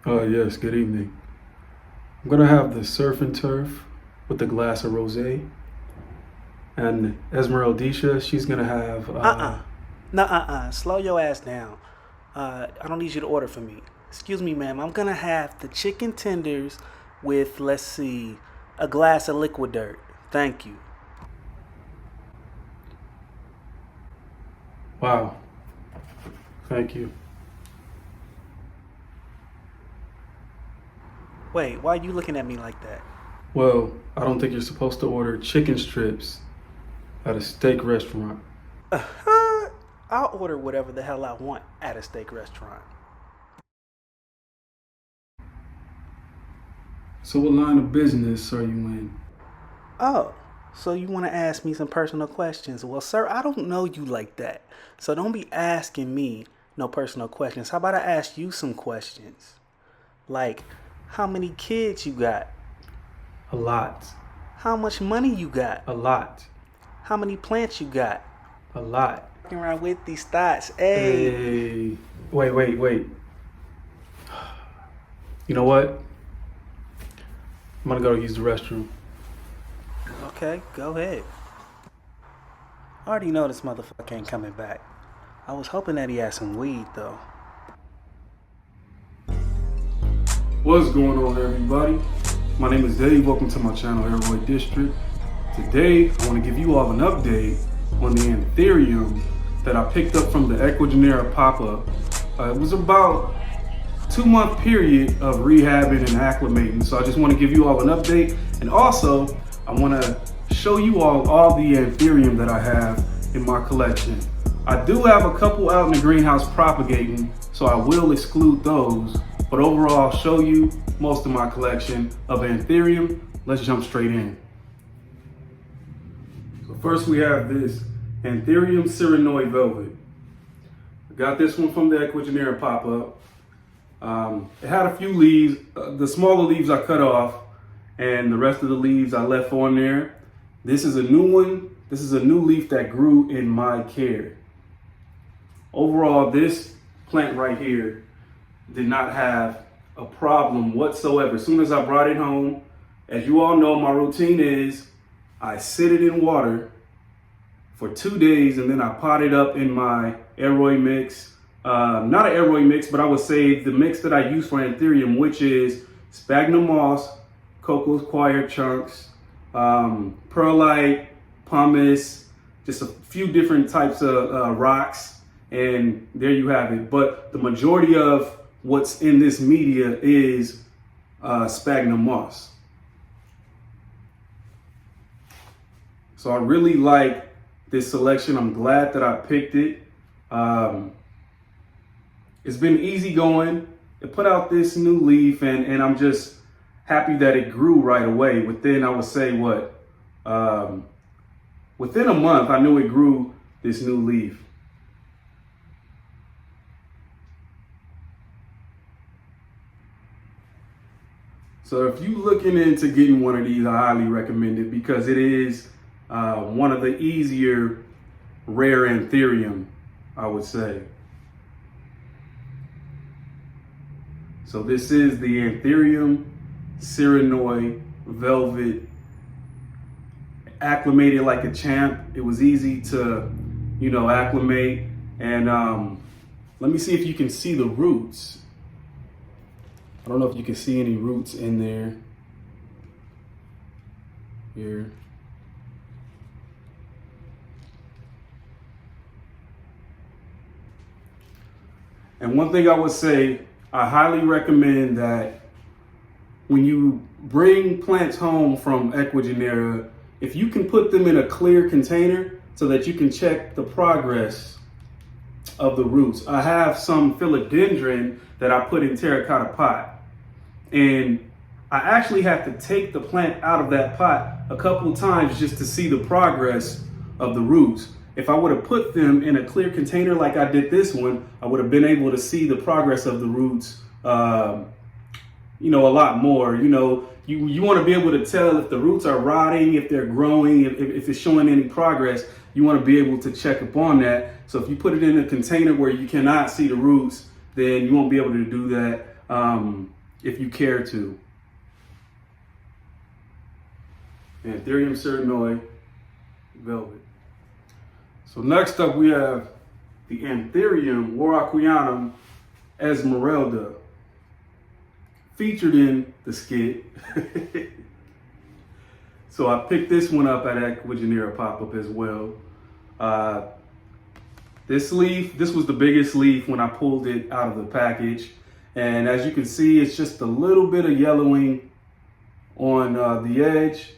Yes, good evening. I'm gonna have the surf and turf with a glass of rosé, and Esmeralda, she's gonna have Slow your ass down. I don't need you to order for me. Excuse me, ma'am. I'm gonna have the chicken tenders with, let's see, a glass of liquid dirt. Thank you. Wow. Thank you. Wait, why are you looking at me like that? Well, I don't think you're supposed to order chicken strips at a steak restaurant. I'll order whatever the hell I want at a steak restaurant. So what line of business are you in? Oh, so you want to ask me some personal questions? Well, sir, I don't know you like that. So don't be asking me no personal questions. How about I ask you some questions? Like, how many kids you got? A lot. How much money you got? A lot. How many plants you got? A lot. Walking around with these thoughts. Hey. Hey. Wait. You know what? I'm gonna go use the restroom. Okay, go ahead. I already know this motherfucker ain't coming back. I was hoping that he had some weed, though. What's going on, everybody? My name is Dave. Welcome to my channel, Aroid District. Today, I want to give you all an update on the Anthurium that I picked up from the Ecuagenera pop-up. It was about a 2-month period of rehabbing and acclimating. So I just want to give you all an update. And also, I want to show you all the Anthurium that I have in my collection. I do have a couple out in the greenhouse propagating, so I will exclude those. But overall, I'll show you most of my collection of Anthurium. Let's jump straight in. So first we have this Anthurium Sirenoid Velvet. I got this one from the Ecuagenera pop-up. It had a few leaves. The smaller leaves I cut off, and the rest of the leaves I left on there. This is a new one. This is a new leaf that grew in my care. Overall, this plant right here did not have a problem whatsoever. As soon as I brought it home, as you all know, my routine is I sit it in water for 2 days, and then I pot it up in my Aroid mix. Not an Aroid mix, but I would say the mix that I use for Anthurium, which is sphagnum moss, cocoa coir chunks, perlite, pumice, just a few different types of rocks, and there you have it. But the majority of what's in this media is sphagnum moss. So I really like this selection. I'm glad that I picked it. It's been easy going. It put out this new leaf, and I'm just happy that it grew right away. Within, I would say, within a month, I knew it grew this new leaf. So if you're looking into getting one of these, I highly recommend it because it is one of the easier rare Anthurium, I would say. So this is the Anthurium Sirenoid Velvet. Acclimated like a champ. It was easy to, acclimate. And let me see if you can see the roots. I don't know if you can see any roots in there. Here. And one thing I would say, I highly recommend that when you bring plants home from Ecuagenera, if you can put them in a clear container so that you can check the progress of the roots. I have some philodendron that I put in terracotta pot. And I actually have to take the plant out of that pot a couple of times just to see the progress of the roots. If I would have put them in a clear container like I did this one, I would have been able to see the progress of the roots, a lot more. You want to be able to tell if the roots are rotting, if they're growing, if it's showing any progress. You want to be able to check up on that. So if you put it in a container where you cannot see the roots, then you won't be able to do that. if you care to. Anthurium Sirenoid velvet. So next up we have the Anthuriumwaraquiana Esmerelda, featured in the skit. So I picked this one up at Ecuagenera pop-up as well. This leaf, this was the biggest leaf when I pulled it out of the package. And as you can see, it's just a little bit of yellowing on the edge.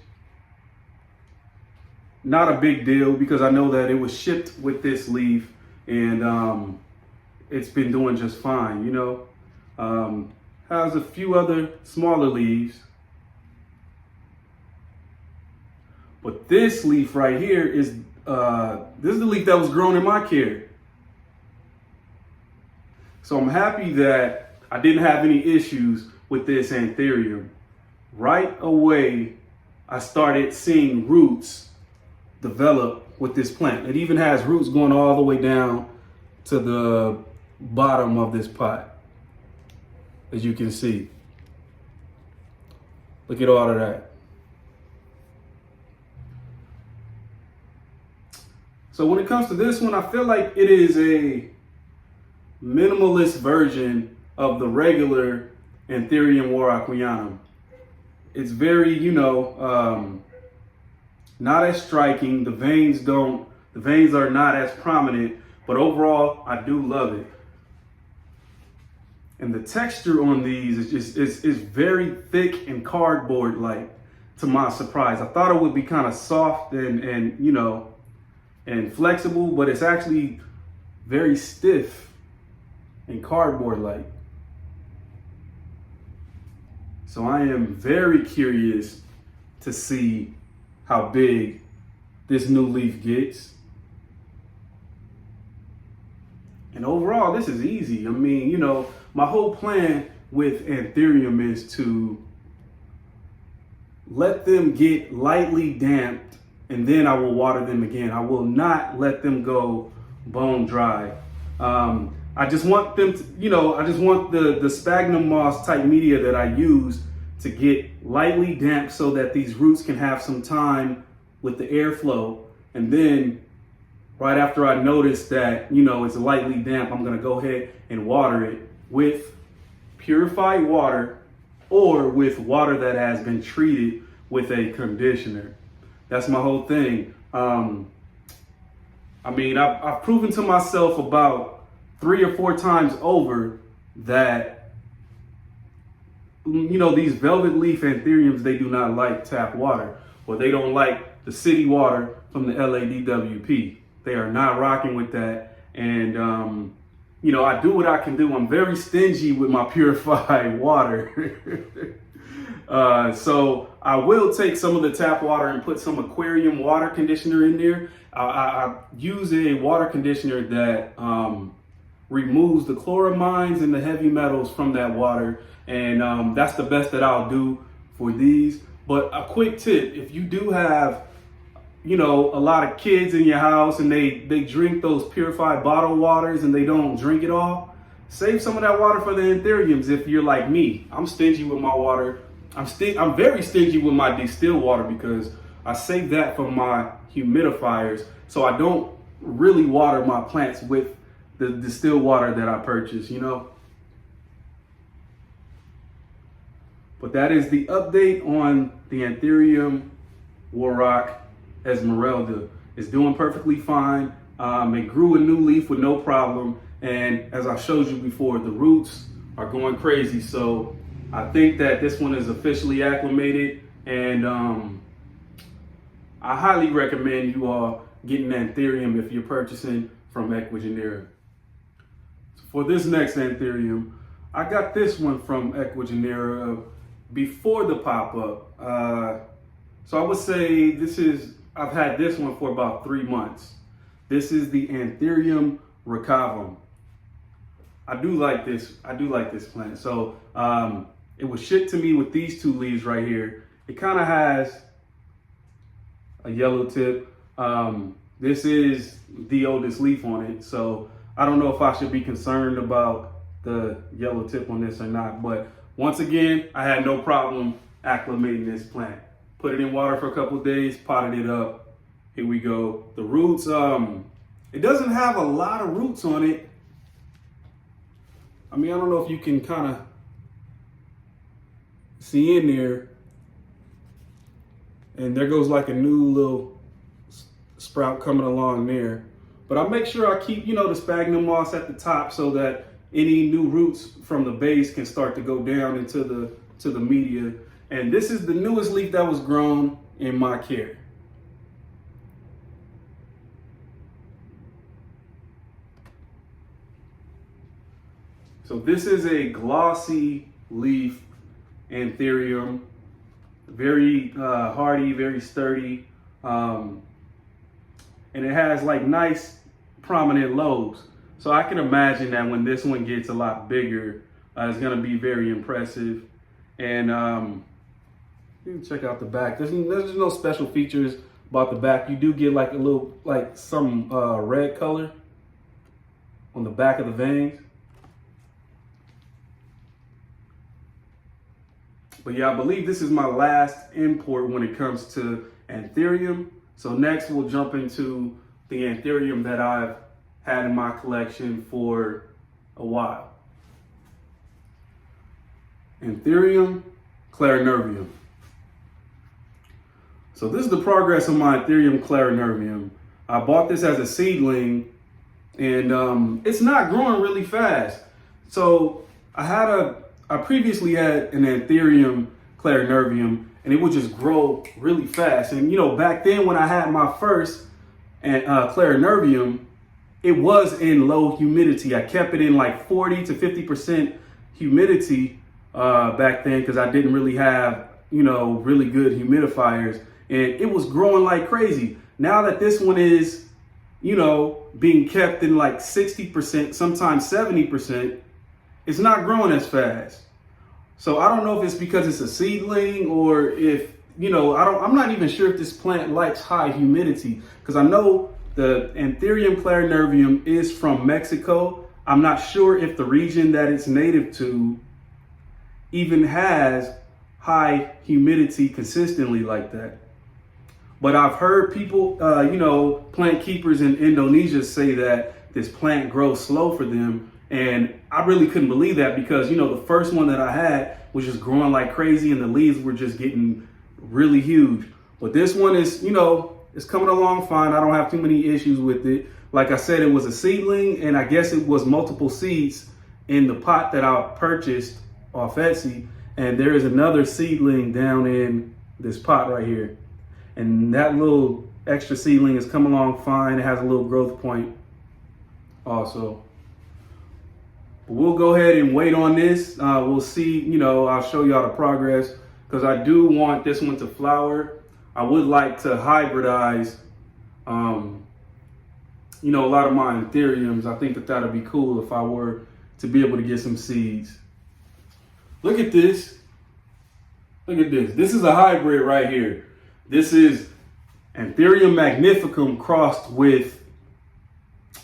Not a big deal because I know that it was shipped with this leaf and it's been doing just fine, you know. Has a few other smaller leaves. But this leaf right here is, this is the leaf that was grown in my care. So I'm happy that I didn't have any issues with this Anthurium. Right away, I started seeing roots develop with this plant. It even has roots going all the way down to the bottom of this pot, as you can see. Look at all of that. So when it comes to this one, I feel like it is a minimalist version of the regular Anthuriumwaraquiana. It's very, you know, not as striking. The veins are not as prominent, but overall, I do love it. And the texture on these is just, it's very thick and cardboard-like, to my surprise. I thought it would be kind of soft and you know, and flexible, but it's actually very stiff and cardboard-like. So I am very curious to see how big this new leaf gets. And overall, this is easy. I mean, you know, my whole plan with Anthurium is to let them get lightly damped and then I will water them again. I will not let them go bone dry. I just want them to, you know, I just want the sphagnum moss type media that I use to get lightly damp so that these roots can have some time with the airflow. And then right after I notice that, you know, it's lightly damp, I'm gonna go ahead and water it with purified water or with water that has been treated with a conditioner. That's my whole thing. I mean, I've proven to myself about 3 or 4 times over that, you know, these velvet leaf Anthuriums, they do not like tap water, or they don't like the city water from the LADWP. They are not rocking with that. And, you know, I do what I can do. I'm very stingy with my purified water. So I will take some of the tap water and put some aquarium water conditioner in there. I use a water conditioner that removes the chloramines and the heavy metals from that water. And that's the best that I'll do for these. But a quick tip, if you do have, you know, a lot of kids in your house and they drink those purified bottled waters and they don't drink it all, save some of that water for the Anthuriums. If you're like me, I'm stingy with my water. I'm very stingy with my distilled water because I save that for my humidifiers. So I don't really water my plants with the distilled water that I purchase, you know. But that is the update on the Anthuriumwaraquiana Esmerelda. It's doing perfectly fine. It grew a new leaf with no problem. And as I showed you before, the roots are going crazy. So I think that this one is officially acclimated. And I highly recommend you all getting Anthurium if you're purchasing from Ecuagenera. For this next Anthurium, I got this one from Ecuagenera before the pop-up. So I would say I've had this one for about 3 months. This is the Anthurium Recovery. I do like this plant. So it was shipped to me with these 2 leaves right here. It kind of has a yellow tip. This is the oldest leaf on it. So I don't know if I should be concerned about the yellow tip on this or not, but Once again, I had no problem acclimating this plant. Put it in water for a couple of days, potted it up. Here we go. The roots, it doesn't have a lot of roots on it. I mean, I don't know if you can kind of see in there. And there goes like a new little sprout coming along there. But I make sure I keep, the sphagnum moss at the top so that any new roots from the base can start to go down into the media. And this is the newest leaf that was grown in my care. So this is a glossy leaf Anthurium, very hardy, very sturdy, and it has like nice prominent lobes. So I can imagine that when this one gets a lot bigger, it's going to be very impressive. And you can check out the back. There's no special features about the back. You do get like a little, like some red color on the back of the veins. But yeah, I believe this is my last import when it comes to Anthurium. So next we'll jump into the Anthurium that I've had in my collection for a while. Anthurium Clarinervium. So this is the progress of my Anthurium Clarinervium. I bought this as a seedling and it's not growing really fast. So I previously had an Anthurium Clarinervium and it would just grow really fast. And back then when I had my first Clarinervium, it was in low humidity. I kept it in like 40 to 50% humidity back then because I didn't really have, really good humidifiers. And it was growing like crazy. Now that this one is, being kept in like 60%, sometimes 70%, it's not growing as fast. So I don't know if it's because it's a seedling or if, I'm not even sure if this plant likes high humidity because I know the Anthurium Clarinervium is from Mexico. I'm not sure if the region that it's native to even has high humidity consistently like that. But I've heard people, plant keepers in Indonesia say that this plant grows slow for them. And I really couldn't believe that because, the first one that I had was just growing like crazy and the leaves were just getting really huge. But this one is, it's coming along fine. I don't have too many issues with it. Like I said, it was a seedling and I guess it was multiple seeds in the pot that I purchased off Etsy. And there is another seedling down in this pot right here. And that little extra seedling is coming along fine. It has a little growth point also. But we'll go ahead and wait on this. We'll see, I'll show y'all the progress because I do want this one to flower. I would like to hybridize, a lot of my Anthuriums. I think that would be cool if I were to be able to get some seeds. Look at this. Look at this. This is a hybrid right here. This is Anthurium Magnificum crossed with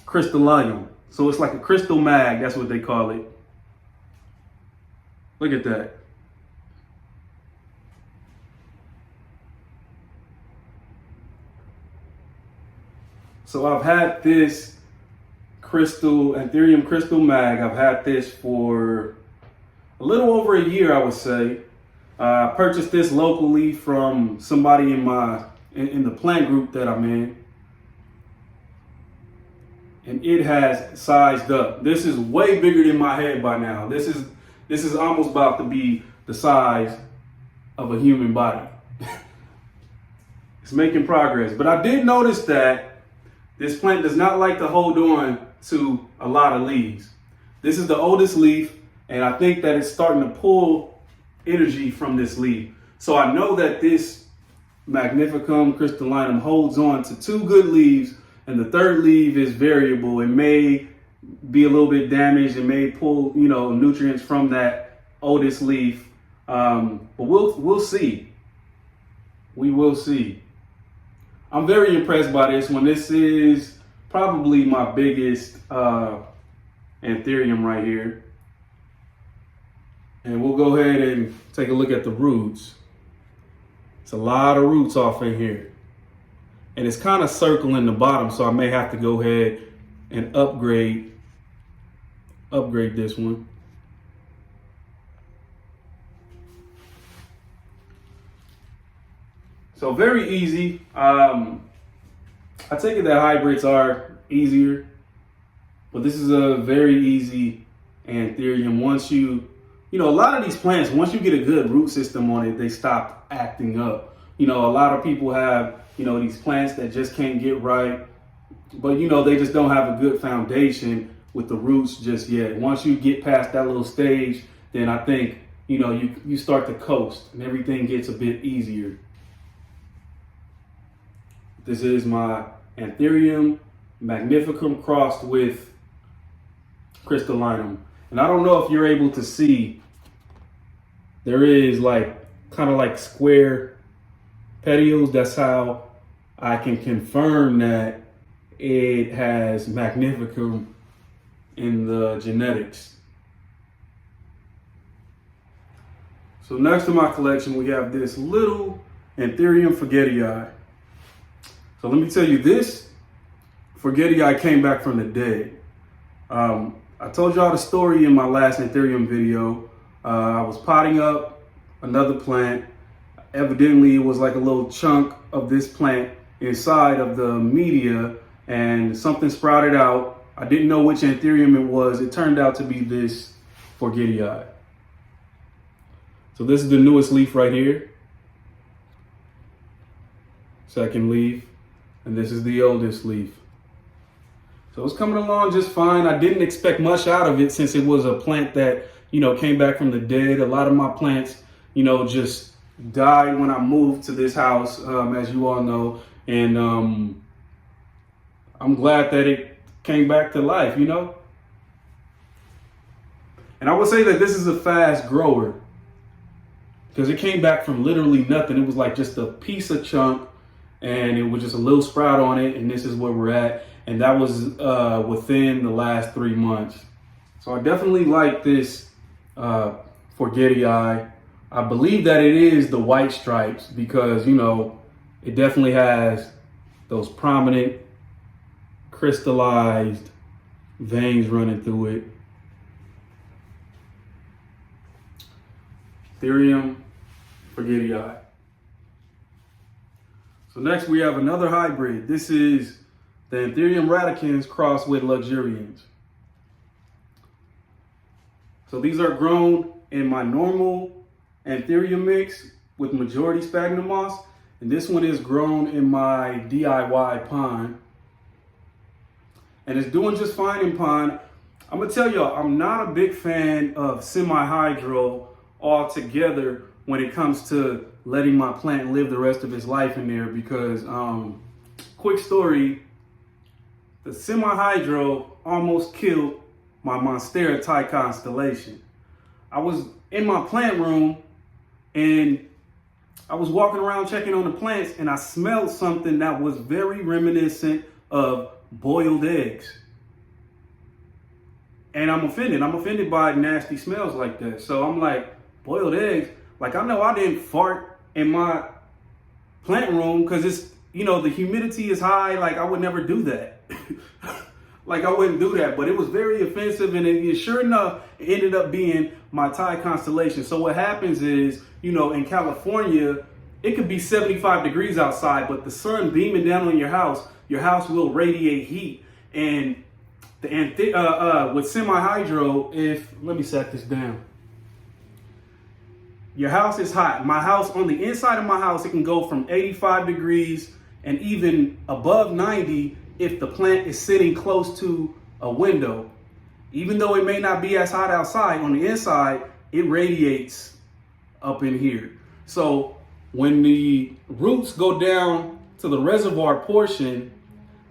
Crystallinum. So it's like a crystal mag, that's what they call it. Look at that. So I've had this Anthurium crystal mag. I've had this for a little over a year, I would say. I purchased this locally from somebody in the plant group that I'm in. And it has sized up. This is way bigger than my head by now. This is almost about to be the size of a human body. It's making progress. But I did notice that this plant does not like to hold on to a lot of leaves. This is the oldest leaf, and I think that it's starting to pull energy from this leaf. So I know that this Magnificum crystallinum holds on to 2 good leaves, and the third leaf is variable. It may be a little bit damaged. It may pull, nutrients from that oldest leaf. But we'll see. We will see. I'm very impressed by this one. This is probably my biggest Anthurium right here. And we'll go ahead and take a look at the roots. It's a lot of roots off in here. And it's kind of circling the bottom, so I may have to go ahead and upgrade this one. So very easy. I take it that hybrids are easier, but this is a very easy Anthurium. Once you know, a lot of these plants, once you get a good root system on it, they stop acting up. You know, a lot of people have, you know, these plants that just can't get right, but you know, they just don't have a good foundation with the roots just yet. Once you get past that little stage, then I think, you know, you start to coast and everything gets a bit easier. This is my Anthurium Magnificum crossed with crystallinum. And I don't know if you're able to see, there is like kind of like square petioles. That's how I can confirm that it has Magnificum in the genetics. So next to my collection, we have this little Anthurium Forgetty Eye. So let me tell you, this Forgetty Eye came back from the dead. I told y'all the story in my last Anthurium video. I was potting up another plant. Evidently, it was like a little chunk of this plant inside of the media, and something sprouted out. I didn't know which Anthurium it was. It turned out to be this Forgetty Eye. So this is the newest leaf right here. Second leaf. And this is the oldest leaf. So it's coming along just fine. I didn't expect much out of it since it was a plant that, you know, came back from the dead. A lot of my plants, you know, just died when I moved to this house, as you all know. And I'm glad that it came back to life, you know. And I would say that this is a fast grower because it came back from literally nothing. It was like just a piece of chunk, and it was just a little sprout on it, and this is where we're at. And that was within the last 3 months. So I definitely like this Forgetty Eye. I believe that it is the white stripes because, you know, it definitely has those prominent crystallized veins running through it. Anthurium Forgetty Eye. So next we have another hybrid. This is the Anthurium Radicans crossed with Luxurians. So these are grown in my normal Anthurium mix with majority sphagnum moss, and this one is grown in my DIY pond. And it's doing just fine in pond. I'm gonna tell y'all, I'm not a big fan of semi-hydro altogether when it comes to letting my plant live the rest of its life in there because, quick story, the semi-hydro almost killed my Monstera Thai constellation. I was in my plant room and I was walking around checking on the plants and I smelled something that was very reminiscent of boiled eggs. And I'm offended by nasty smells like that. So I'm like, boiled eggs? Like, I know I didn't fart in my plant room because it's, you know, the humidity is high. Like, I would never do that. Like, I wouldn't do that. But it was very offensive. And it, sure enough, it ended up being my Thai constellation. So what happens is, you know, in California, it could be 75 degrees outside, but the sun beaming down on your house will radiate heat. And with semi-hydro, let me set this down. Your house is hot. My house, on the inside of my house, it can go from 85 degrees and even above 90 if the plant is sitting close to a window. Even though it may not be as hot outside, on the inside, it radiates up in here. So when the roots go down to the reservoir portion,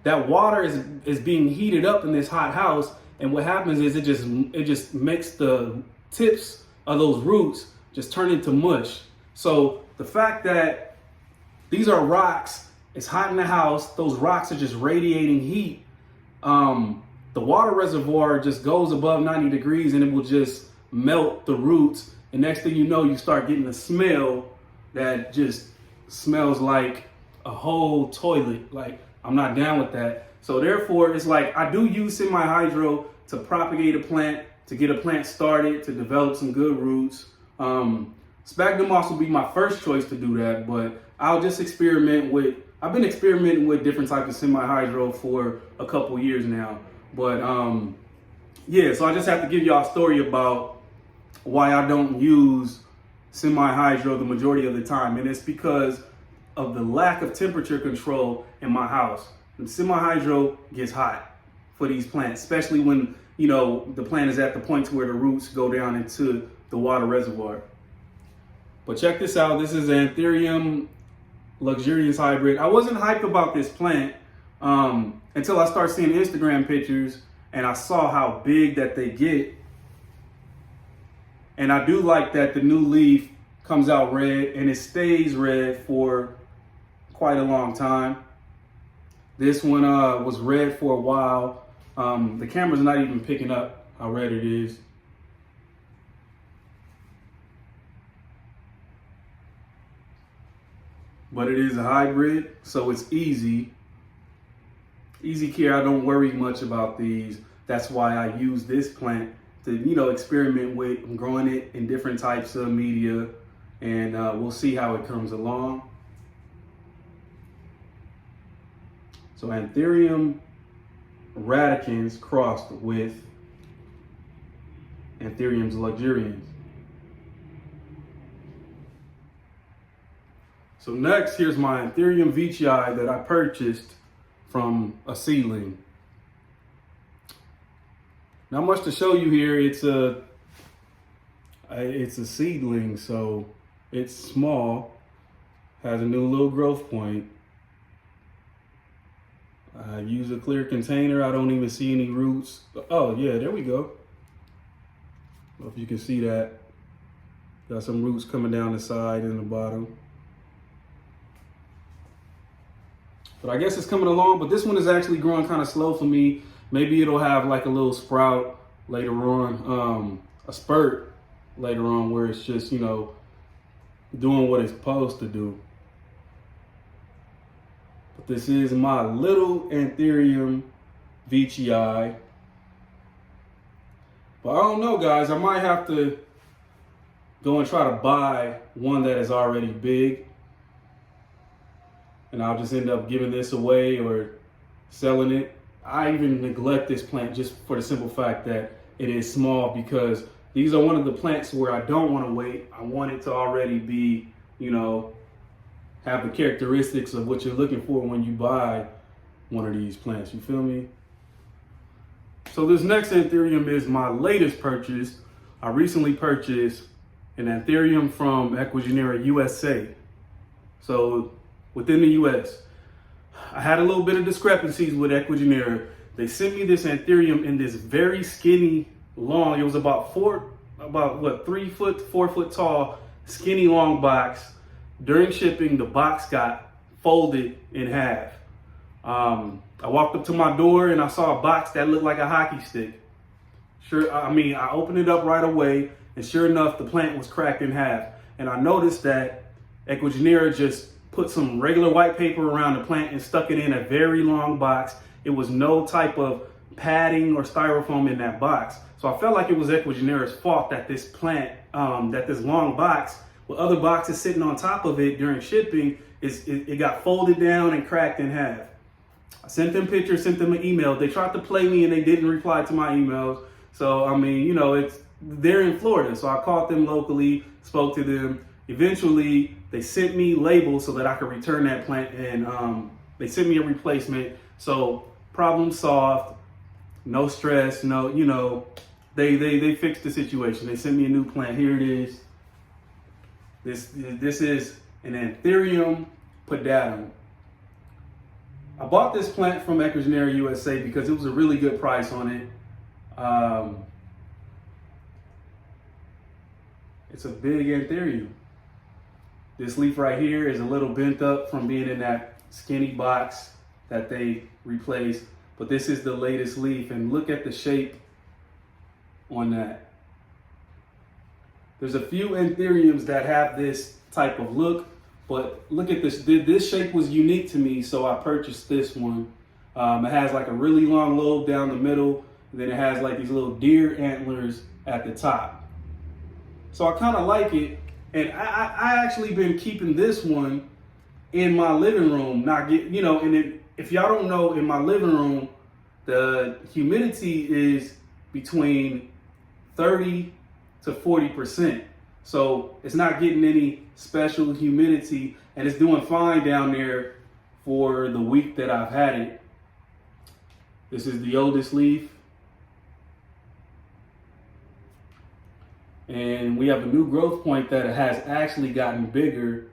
that water is being heated up in this hot house. And what happens is it just makes the tips of those roots just turn into mush. So the fact that these are rocks, it's hot in the house, those rocks are just radiating heat. The water reservoir just goes above 90 degrees and it will just melt the roots and next thing you know, you start getting a smell that just smells like a whole toilet. Like, I'm not down with that. So therefore, it's like I do use semi-hydro to propagate a plant, to get a plant started, to develop some good roots. Sphagnum moss will be my first choice to do that, but I'll just experiment with, I've been experimenting with different types of semi-hydro for a couple years now. But yeah, so I just have to give y'all a story about why I don't use semi-hydro the majority of the time. And it's because of the lack of temperature control in my house. The semi-hydro gets hot for these plants, especially when, you know, the plant is at the point where the roots go down into the water reservoir. But check this out. This is Anthurium luxurians hybrid. I wasn't hyped about this plant until I started seeing Instagram pictures and I saw how big that they get. And I do like that the new leaf comes out red and it stays red for quite a long time. This one was red for a while. The camera's not even picking up how red it is. But it is a hybrid, so it's easy. Easy care, I don't worry much about these. That's why I use this plant to, you know, experiment with. I'm growing it in different types of media, and we'll see how it comes along. So Anthurium Radicans crossed with Anthurium luxurians. So next, here's my Anthurium Recovery Eye that I purchased from a seedling. Not much to show you here. It's a seedling, so it's small, has a new little growth point. I use a clear container. I don't even see any roots. Oh yeah, there we go. I don't know if you can see that. Got some roots coming down the side and the bottom. But I guess it's coming along, but this one is actually growing kind of slow for me. Maybe it'll have like a little sprout later on, a spurt later on where it's just, you know, doing what it's supposed to do. But this is my little Anthurium Recovery Eye. But I don't know, guys, I might have to go and try to buy one that is already big. And I'll just end up giving this away or selling it. I even neglect this plant just for the simple fact that it is small, because these are one of the plants where I don't want to wait. I want it to already be, you know, have the characteristics of what you're looking for when you buy one of these plants. You feel me? So this next Anthurium is my latest purchase. I recently purchased an Anthurium from Ecuagenera USA. So within the US, I had a little bit of discrepancies with Ecuagenera. They sent me this Anthurium in this very skinny, long, it was about 3 foot, 4 foot tall, skinny long box. During shipping, the box got folded in half. I walked up to my door and I saw a box that looked like a hockey stick. I opened it up right away, and sure enough, the plant was cracked in half. And I noticed that Ecuagenera just put some regular white paper around the plant and stuck it in a very long box. It was no type of padding or styrofoam in that box. So I felt like it was Ecuagenera's fault that this plant, that this long box with other boxes sitting on top of it during shipping, it got folded down and cracked in half. I sent them pictures, sent them an email. They tried to play me and they didn't reply to my emails. So, I mean, you know, they're in Florida. So I called them locally, spoke to them. Eventually, they sent me labels so that I could return that plant, and they sent me a replacement. So problem solved, no stress, no, you know, they fixed the situation. They sent me a new plant. Here it is. This is an Anthurium Podatum. I bought this plant from Ecuagenera USA because it was a really good price on it. It's a big Anthurium. This leaf right here is a little bent up from being in that skinny box that they replaced, but this is the latest leaf, and look at the shape on that. There's a few Anthuriums that have this type of look, but look at this. This shape was unique to me, so I purchased this one. It has like a really long lobe down the middle, and then it has like these little deer antlers at the top. So I kind of like it, and I actually been keeping this one in my living room, not get, you know, and it, if y'all don't know, in my living room, the humidity is between 30 to 40%. So it's not getting any special humidity, and it's doing fine down there for the week that I've had it. This is the oldest leaf. And we have a new growth point that has actually gotten bigger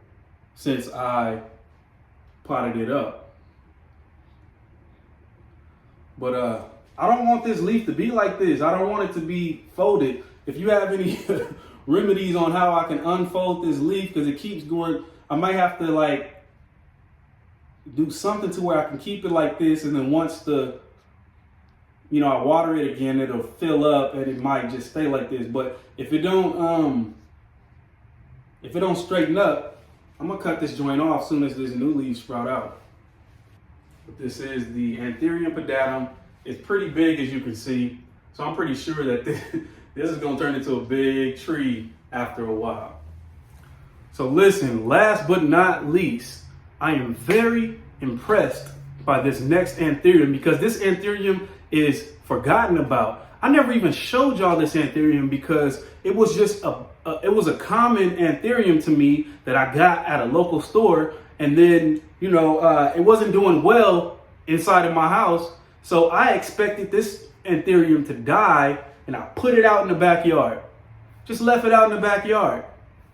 since I potted it up. But I don't want this leaf to be like this. I don't want it to be folded. If you have any remedies on how I can unfold this leaf, because it keeps going, I might have to like do something to where I can keep it like this, and then once the, you know, I water it again, it'll fill up and it might just stay like this. But if it don't straighten up, I'm gonna cut this joint off as soon as this new leaf sprout out. But this is the Anthurium Podatum. It's pretty big, as you can see. So I'm pretty sure that this is gonna turn into a big tree after a while. So listen, last but not least, I am very impressed by this next Anthurium, because this Anthurium is forgotten about. I never even showed y'all this Anthurium because it was just it was a common Anthurium to me that I got at a local store, and then, you know, it wasn't doing well inside of my house, so I expected this Anthurium to die, and I put it out in the backyard. Just left it out in the backyard,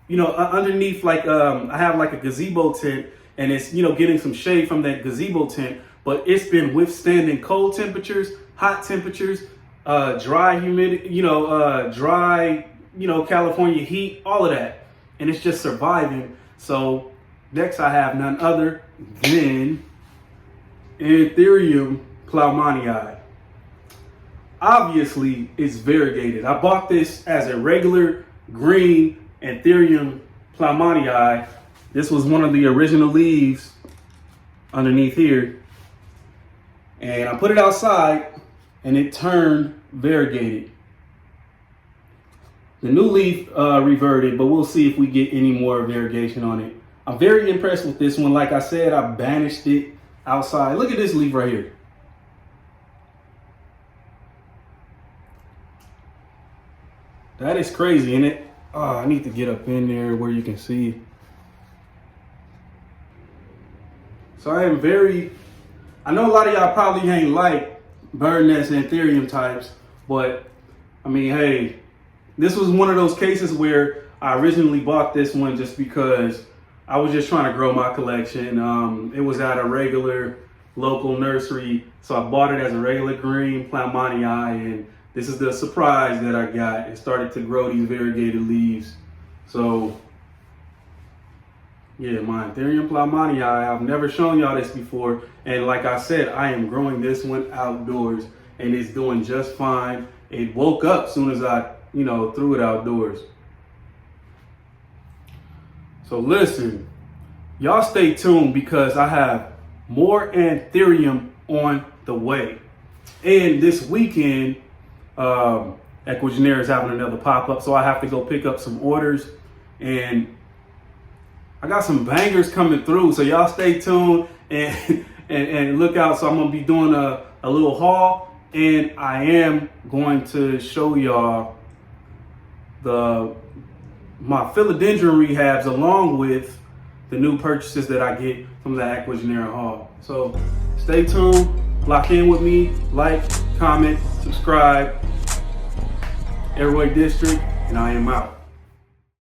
you know, underneath, like I have like a gazebo tent, and it's, you know, getting some shade from that gazebo tent, but it's been withstanding cold temperatures, hot temperatures, dry humidity, dry, California heat, all of that. And it's just surviving. So next I have none other than Anthurium Plumani Eye. Obviously, it's variegated. I bought this as a regular green Anthurium Plumani Eye. This was one of the original leaves underneath here. And I put it outside and it turned variegated. The new leaf reverted, but we'll see if we get any more variegation on it. I'm very impressed with this one. Like I said, I banished it outside. Look at this leaf right here. That is crazy, isn't it? Oh, I need to get up in there where you can see. So I am very, I know a lot of y'all probably ain't like bird nest Anthurium types, but I mean, hey, this was one of those cases where I originally bought this one just because I was just trying to grow my collection. It was at a regular local nursery, so I bought it as a regular green Plumani Eye, and this is the surprise that I got. It started to grow these variegated leaves. So yeah, my Anthurium Plumani Eye, I've never shown y'all this before. And like I said, I am growing this one outdoors and it's doing just fine. It woke up as soon as I, threw it outdoors. So listen, y'all stay tuned because I have more Anthurium on the way. And this weekend, Ecuagenera is having another pop-up, so I have to go pick up some orders, and I got some bangers coming through, so y'all stay tuned and look out. So I'm gonna be doing a little haul, and I am going to show y'all my philodendron rehabs along with the new purchases that I get from the Ecuagenera haul. So stay tuned, lock in with me, like, comment, subscribe. Aroid District, and I am out.